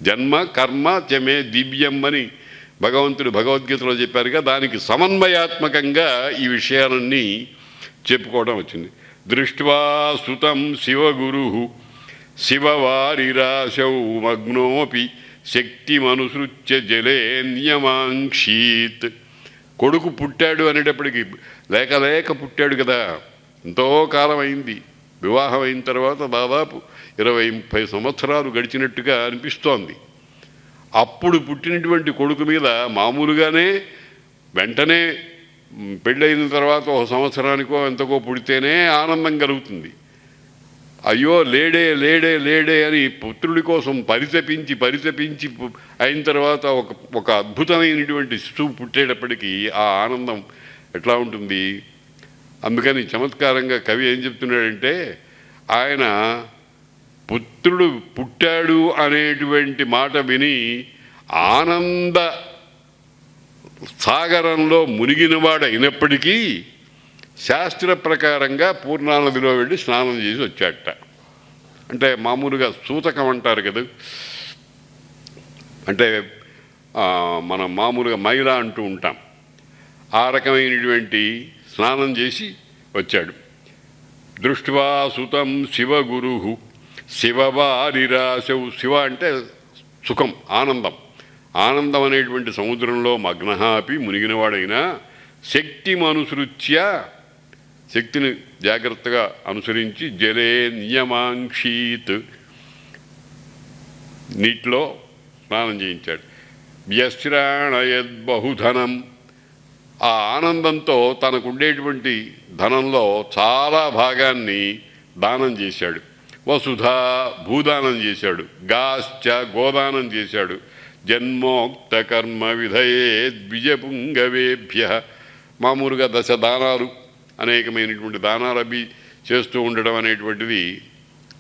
జన్మ కర్మ చమే దివ్యం అని భగవంతుడు భగవద్గీతలో చెప్పారుగా. దానికి సమన్వయాత్మకంగా ఈ విషయాలన్నీ చెప్పుకోవడం వచ్చింది. దృష్ట్వా సుతం శివగురు శివవారిరాశౌ మగ్నోపి శక్తిమనుసృత్య జలే నియమాంక్షీత్. కొడుకు పుట్టాడు అనేటప్పటికి లేక పుట్టాడు కదా, ఎంతో కాలం అయింది. వివాహం అయిన తర్వాత దాదాపు 20-30 సంవత్సరాలు గడిచినట్టుగా అనిపిస్తోంది. అప్పుడు పుట్టినటువంటి కొడుకు మీద మామూలుగానే వెంటనే పెళ్ళైన తర్వాత 1 సంవత్సరానికో ఎంతకో పుడితేనే ఆనందం కలుగుతుంది. అయ్యో లేడే లేడే లేడే అని పుత్రుడి కోసం పరితపించి అయిన తర్వాత ఒక అద్భుతమైనటువంటి శిశువు పుట్టేటప్పటికీ ఆ ఆనందం ఎట్లా ఉంటుంది. అందుకని చమత్కారంగా కవి ఏం చెప్తున్నాడంటే, ఆయన పుత్రుడు పుట్టాడు అనేటువంటి మాట విని ఆనంద సాగరంలో మునిగినవాడు అయినప్పటికీ శాస్త్ర ప్రకారంగా పూర్ణానదిలో వెళ్ళి స్నానం చేసి వచ్చాట. అంటే మామూలుగా సూతకం అంటారు కదా, అంటే మనం మామూలుగా మైల అంటూ ఉంటాం. ఆ రకమైనటువంటి స్నానం చేసి వచ్చాడు. దృష్ట్వా సుతం శివగురు శివవారిరాశౌ. శివ అంటే సుఖం, ఆనందం అనేటువంటి సముద్రంలో మగ్నః అపి మునిగినవాడైనా శక్తిమనుసృత్య, శక్తిని జాగ్రత్తగా అనుసరించి జలే నియమాంక్షీత్, నీటిలో స్నానం చేయించాడు. వ్యశ్రాణయద్బహుధనం, ఆ ఆనందంతో తనకుండేటువంటి ధనంలో చాలా భాగాన్ని దానం చేశాడు. వసుధా, భూదానం చేశాడు. గాశ్చ, గోదానం చేశాడు. జన్మోక్త కర్మ విధయే ద్విజపుంగవేభ్య, మామూలుగా 10 దానాలు, అనేకమైనటువంటి దానాలు అవి చేస్తూ ఉండడం అనేటువంటిది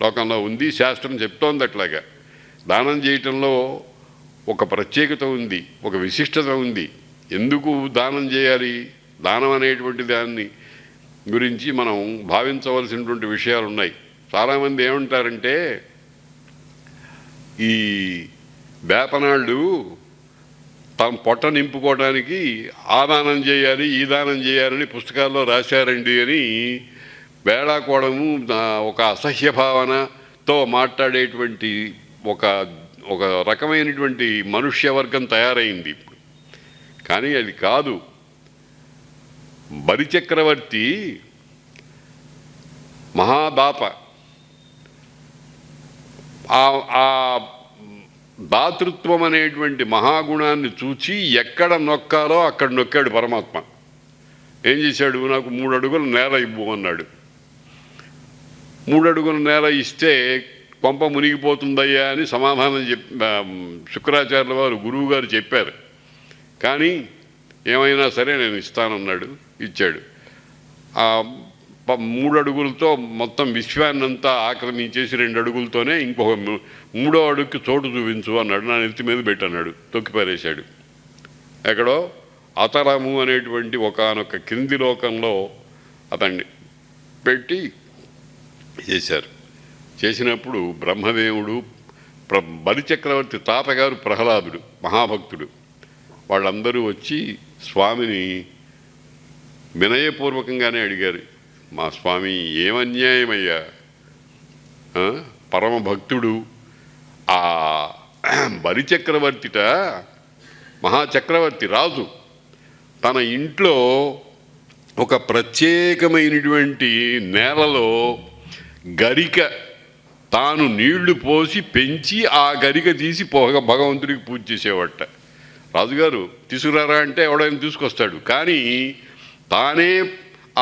లోకంలో ఉంది. శాస్త్రం చెప్తోంది అట్లాగా. దానం చేయటంలో ఒక ప్రత్యేకత ఉంది, ఒక విశిష్టత ఉంది. ఎందుకు దానం చేయాలి, దానం అనేటువంటి దాన్ని గురించి మనం భావించవలసినటువంటి విషయాలు ఉన్నాయి. చాలామంది ఏమంటారంటే, ఈ వేపనాళ్ళు తమ పొట్ట నింపుకోవడానికి ఆ దానం చేయాలి ఈ దానం చేయాలని పుస్తకాల్లో రాశారండి అని వేళాకోవడము, ఒక అసహ్య భావనతో మాట్లాడేటువంటి ఒక రకమైనటువంటి మనుష్యవర్గం తయారైంది ఇప్పుడు. కానీ అది కాదు. బలిచక్రవర్తి మహాదాత. ఆ దాతృత్వం అనేటువంటి మహాగుణాన్ని చూచి ఎక్కడ నొక్కాలో అక్కడ నొక్కాడు పరమాత్మ. ఏం చేశాడు, నాకు 3 అడుగుల నేల ఇవ్వు అన్నాడు. 3 అడుగుల నేల ఇస్తే కొంప మునిగిపోతుందయ్యా అని సమాధానం శుక్రాచార్యుల వారు గురువు గారు చెప్పారు. కానీ ఏమైనా సరే నేను ఇస్తానన్నాడు, ఇచ్చాడు. ఆ 3 అడుగులతో మొత్తం విశ్వాన్నంతా ఆక్రమించేసి 2 అడుగులతోనే ఇంకొక 3వ అడుగుకి చోటు చూపించు అన్నాడు. నా నెత్తి మీద పెట్టన్నాడు, తొక్కిపారేశాడు. ఎక్కడో అతరము అనేటువంటి ఒకానొక క్రింది లోకంలో అతన్ని పెట్టి చేశారు. చేసినప్పుడు బ్రహ్మదేవుడు, బలిచక్రవర్తి తాతగారు ప్రహ్లాదుడు మహాభక్తుడు, వాళ్ళందరూ వచ్చి స్వామిని వినయపూర్వకంగానే అడిగారు, మా స్వామి ఏమన్యాయమయ్యా, పరమభక్తుడు ఆ బలిచక్రవర్తిట, మహాచక్రవర్తి రాజు తన ఇంట్లో ఒక ప్రత్యేకమైనటువంటి నేలలో గరిక తాను నీళ్లు పోసి పెంచి ఆ గరిక తీసి భగవంతుడికి పూజ చేసేవాట. రాజుగారు తీసుకురారా అంటే ఎవడైనా తీసుకొస్తాడు, కానీ తానే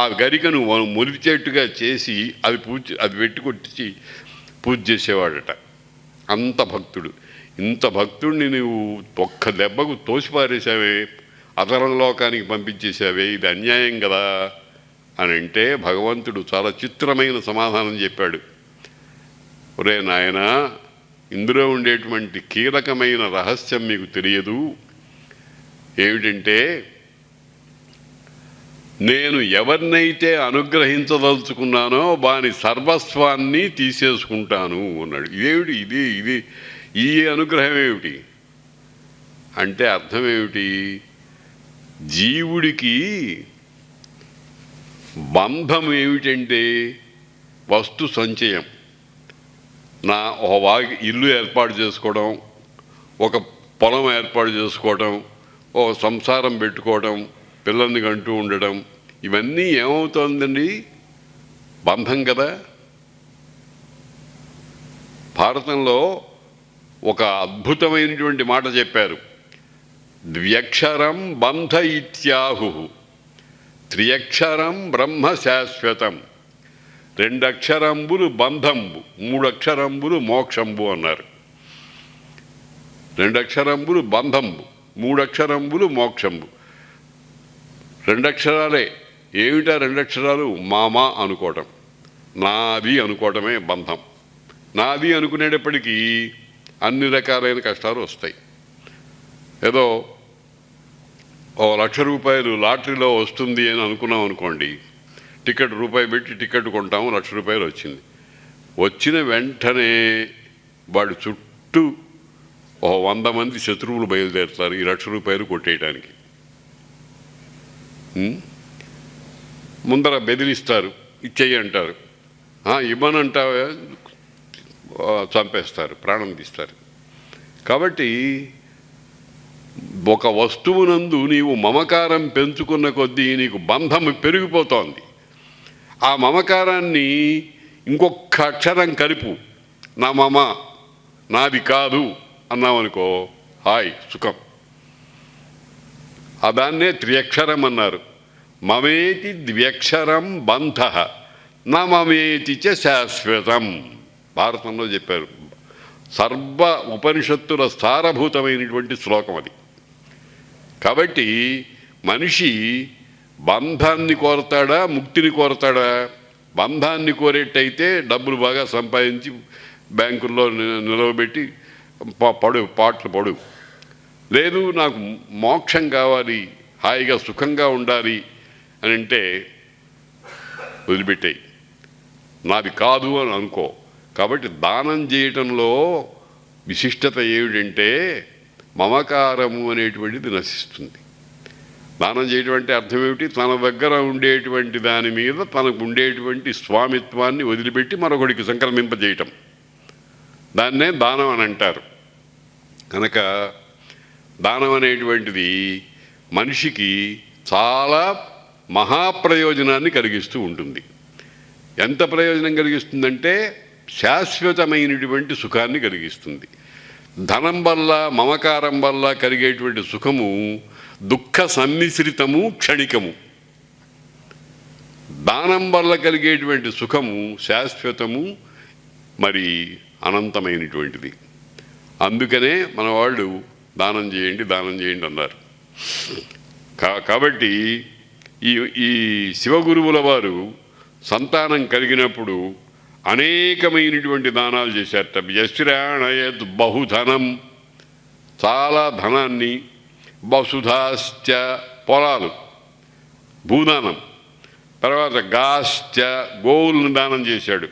ఆ గరికను మొలిచేట్టుగా చేసి అది పెట్టుకొచ్చి పూజ చేసేవాడట. అంత భక్తుడు. ఇంత భక్తుడిని నువ్వు ఒక్క దెబ్బకు తోసిపారేశావే, అతరంలోకానికి పంపించేశావే, ఇది అన్యాయం కదా అని అంటే భగవంతుడు చాలా చిత్రమైన సమాధానం చెప్పాడు. ఒరే నాయనా, ఇందులో ఉండేటువంటి కీలకమైన రహస్యం మీకు తెలియదు. ఏమిటంటే, నేను ఎవరినైతే అనుగ్రహించదలుచుకున్నానో వాని సర్వస్వాన్ని తీసేసుకుంటాను అన్నాడు. ఇది ఈ అనుగ్రహం ఏమిటి అంటే అర్థం ఏమిటి? జీవుడికి బంధం ఏమిటంటే వస్తు సంచయం. ఒక ఇల్లు ఏర్పాటు చేసుకోవడం, ఒక పొలం ఏర్పాటు చేసుకోవడం, ఒక సంసారం పెట్టుకోవడం, పిల్లల్ని కంటూ ఉండడం, ఇవన్నీ ఏమవుతోందండి? బంధం కదా. భారతంలో ఒక అద్భుతమైనటువంటి మాట చెప్పారు. ద్వ్యక్షరం బంధ ఇత్యాహు, త్రియక్షరం బ్రహ్మ శాశ్వతం. 2 అక్షరంబులు బంధంబు, 3 అక్షరంబులు మోక్షంబు అన్నారు. 2 అక్షరంబులు బంధంబు, 3 అక్షరంబులు మోక్షంబు. 2 అక్షరాలే. ఏమిటా 2 అక్షరాలు? మామా అనుకోవటం, నాది అనుకోవటమే బంధం. నాది అనుకునేటప్పటికీ అన్ని రకాలైన కష్టాలు వస్తాయి. ఏదో ₹1,00,000 లాటరీలో వస్తుంది అని అనుకున్నాం అనుకోండి, టికెట్ రూపాయి పెట్టి టికెట్ కొంటాము, ₹1,00,000 వచ్చింది. వచ్చిన వెంటనే వాడి చుట్టూ 100 మంది శత్రువులు బయలుదేరుతారు ఈ ₹1,00,000 కొట్టేయడానికి. ముందర బెదిరిస్తారు, ఇచ్చేయి అంటారు. ఇవ్వనంటావా, చంపేస్తారు, ప్రాణం తీస్తారు. కాబట్టి ఒక వస్తువునందు నీవు మమకారం పెంచుకున్న కొద్దీ నీకు బంధం పెరిగిపోతోంది. ఆ మమకారాన్ని ఇంకొక అక్షరం కలుపు, నా మమ, నాది కాదు అన్నామనుకో, హాయ్ సుఖం. దాన్నే త్రియక్షరం అన్నారు. మమేతి ద్వ్యక్షరం బంధ నా మమేతి చ శాశ్వతం. భారతంలో చెప్పారు. సర్వ ఉపనిషత్తుల సారభూతమైనటువంటి శ్లోకం అది. కాబట్టి మనిషి బంధాన్ని కోరతాడా, ముక్తిని కోరతాడా? బంధాన్ని కోరేటైతే డబ్బులు బాగా సంపాదించి బ్యాంకుల్లో నిలవబెట్టి పాటలు పడు. లేదు, నాకు మోక్షం కావాలి, హాయిగా సుఖంగా ఉండాలి అని అంటే వదిలిపెట్టాయి, నాది కాదు అని అనుకో. కాబట్టి దానం చేయటంలో విశిష్టత ఏమిటంటే మమకారము అనేటువంటిది నశిస్తుంది. దానం చేయటం అంటే అర్థం ఏమిటి? తన దగ్గర ఉండేటువంటి దాని మీద తనకు ఉండేటువంటి స్వామిత్వాన్ని వదిలిపెట్టి మరొకడికి సంక్రమింపజేయటం, దాన్నే దానం అని అంటారు. కనుక దానం అనేటువంటిది మనిషికి చాలా మహాప్రయోజనాన్ని కలిగిస్తూ ఉంటుంది. ఎంత ప్రయోజనం కలిగిస్తుందంటే శాశ్వతమైనటువంటి సుఖాన్ని కలిగిస్తుంది. ధనం వల్ల, మమకారం వల్ల కలిగేటువంటి సుఖము దుఃఖ సమ్మిశ్రితము, క్షణికము. దానం వల్ల కలిగేటువంటి సుఖము శాశ్వతము, మరి అనంతమైనటువంటిది. అందుకనే మన వాళ్ళు దానం చేయండి, దానం చేయండి అన్నారు. కాబట్టి ఈ శివగురువుల వారు సంతానం కలిగినప్పుడు అనేకమైనటువంటి దానాలు చేశారట. యశ్రాణయత్ బహుధనం, చాలా ధనాన్ని, వసుధాశ్చ పొలాలు, భూదానం, తర్వాత గాశ్చ గోవులను దానం చేశాడు.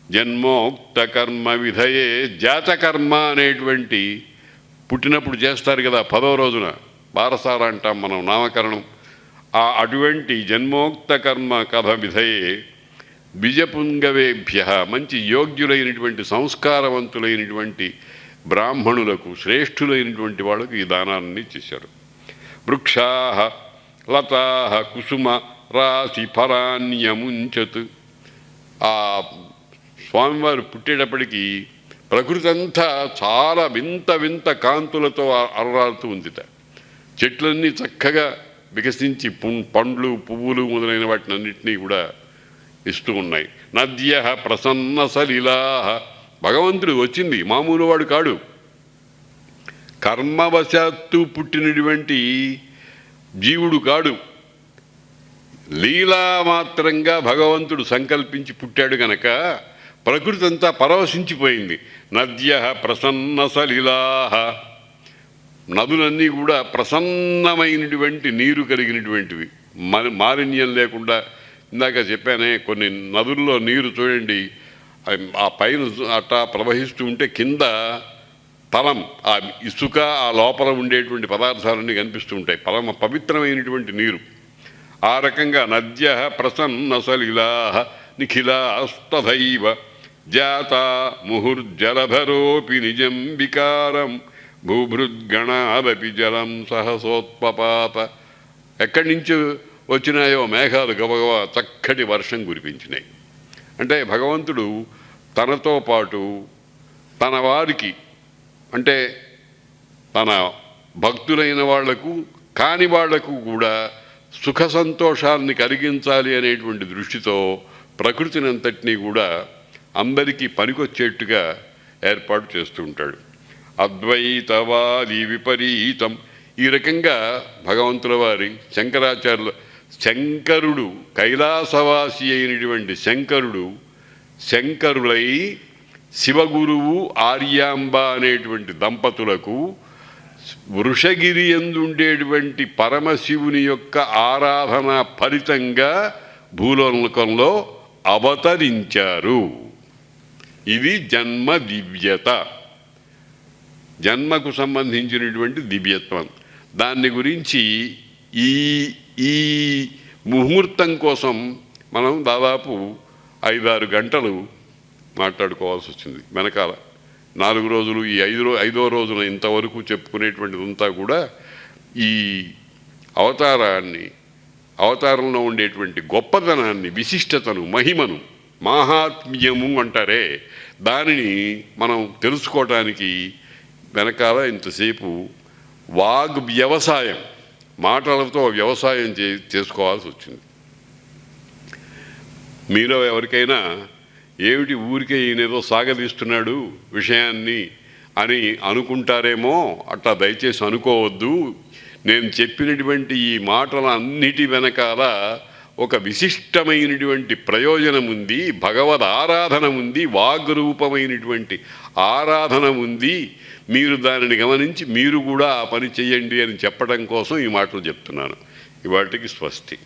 జన్మోక్త కర్మ విధయే, జాతకర్మ అనేటువంటి పుట్టినప్పుడు చేస్తారు కదా 10వ రోజున, బారసార అంటాం మనం, నామకరణం. అటువంటి జన్మోక్త కర్మ కథ విధయే బిజపుంగవేభ్య, మంచి యోగ్యులైనటువంటి సంస్కారవంతులైనటువంటి బ్రాహ్మణులకు, శ్రేష్ఠులైనటువంటి వాళ్ళకు ఈ దానాన్ని చేశారు. వృక్షా లతా కుసుమ రాశి ఫలాన్యముంచత్. ఆ స్వామివారు పుట్టేటప్పటికీ ప్రకృతి అంతా చాలా వింత వింత కాంతులతో అలరాడుతూ ఉందిట. చెట్లన్నీ చక్కగా వికసించి పండ్లు, పువ్వులు మొదలైన వాటిని అన్నింటినీ కూడా ఇస్తూ ఉన్నాయి. నద్య ప్రసన్న సలిలా, భగవంతుడు వచ్చింది మామూలు వాడు కాడు. కర్మవశాత్తు పుట్టినటువంటి జీవుడు కాడు. లీలా మాత్రంగా భగవంతుడు సంకల్పించి పుట్టాడు గనక ప్రకృతి అంతా పరవశించిపోయింది. నద్య ప్రసన్న సలిలా, నదులన్నీ కూడా ప్రసన్నమైనటువంటి నీరు కలిగినటువంటివి, మాలిన్యం లేకుండా. ఇందాక చెప్పానే, కొన్ని నదుల్లో నీరు చూడండి, ఆ పైన అట్టా ప్రవహిస్తూ ఉంటే కింద ఫలం, ఆ ఇసుక ఆ లోపల ఉండేటువంటి పదార్థాలన్నీ కనిపిస్తూ ఉంటాయి. పరమ పవిత్రమైనటువంటి నీరు. ఆ రకంగా నద్య ప్రసన్న సలిలా నిఖిలాస్తథైవ జాత ముహుర్జలధరోపి నిజం వికారం భూభృద్గణాదపి జలం సహసోత్పపాత. ఎక్కడి నుంచి వచ్చినాయో మేఘాలు గబగబా చక్కటి వర్షం కురిపించినాయి. అంటే భగవంతుడు తనతో పాటు తన వారికి, అంటే తన భక్తులైన వాళ్లకు కాని వాళ్లకు కూడా సుఖ సంతోషాన్ని కలిగించాలి అనేటువంటి దృష్టితో ప్రకృతిని అంతటినీ కూడా అందరికీ పనికొచ్చేట్టుగా ఏర్పాటు చేస్తూ ఉంటాడు. అద్వైతవాది విపరీతం. ఈ రకంగా భగవంతుల వారి శంకరుడు కైలాసవాసి అయినటువంటి శంకరులై శివగురువు ఆర్యాంబ అనేటువంటి దంపతులకు వృషగిరి ఎందుండేటువంటి పరమశివుని యొక్క ఆరాధన ఫలితంగా భూలోకంలో అవతరించారు. ఇది జన్మ దివ్యత, జన్మకు సంబంధించినటువంటి దివ్యత్వం. దాన్ని గురించి ఈ ముహూర్తం కోసం మనం దాదాపు 5-6 గంటలు మాట్లాడుకోవాల్సి వచ్చింది. వెనకాల 4 రోజులు, ఈ 5వ రోజున ఇంతవరకు చెప్పుకునేటువంటిదంతా కూడా ఈ అవతారంలో ఉండేటువంటి గొప్పతనాన్ని, విశిష్టతను, మహిమను, మాహాత్మ్యము అంటారే, దానిని మనం తెలుసుకోవటానికి వెనకాల ఇంతసేపు వ్యవసాయం, మాటలతో వ్యవసాయం చేసుకోవాల్సి వచ్చింది. మీలో ఎవరికైనా ఏమిటి ఊరికే ఈయనేదో సాగదీస్తున్నాడు విషయాన్ని అని అనుకుంటారేమో. అట్లా దయచేసి అనుకోవద్దు. నేను చెప్పినటువంటి ఈ మాటల అన్నిటి వెనకాల ఒక విశిష్టమైనటువంటి ప్రయోజనం ఉంది, భగవద్ ఆరాధన ఉంది, వాగ్రూపమైనటువంటి ఆరాధన ఉంది. మీరు దానిని గమనించి మీరు కూడా ఆ పని చేయండి అని చెప్పడం కోసం ఈ మాటలు చెప్తున్నాను. ఇవాటికి స్వస్తి.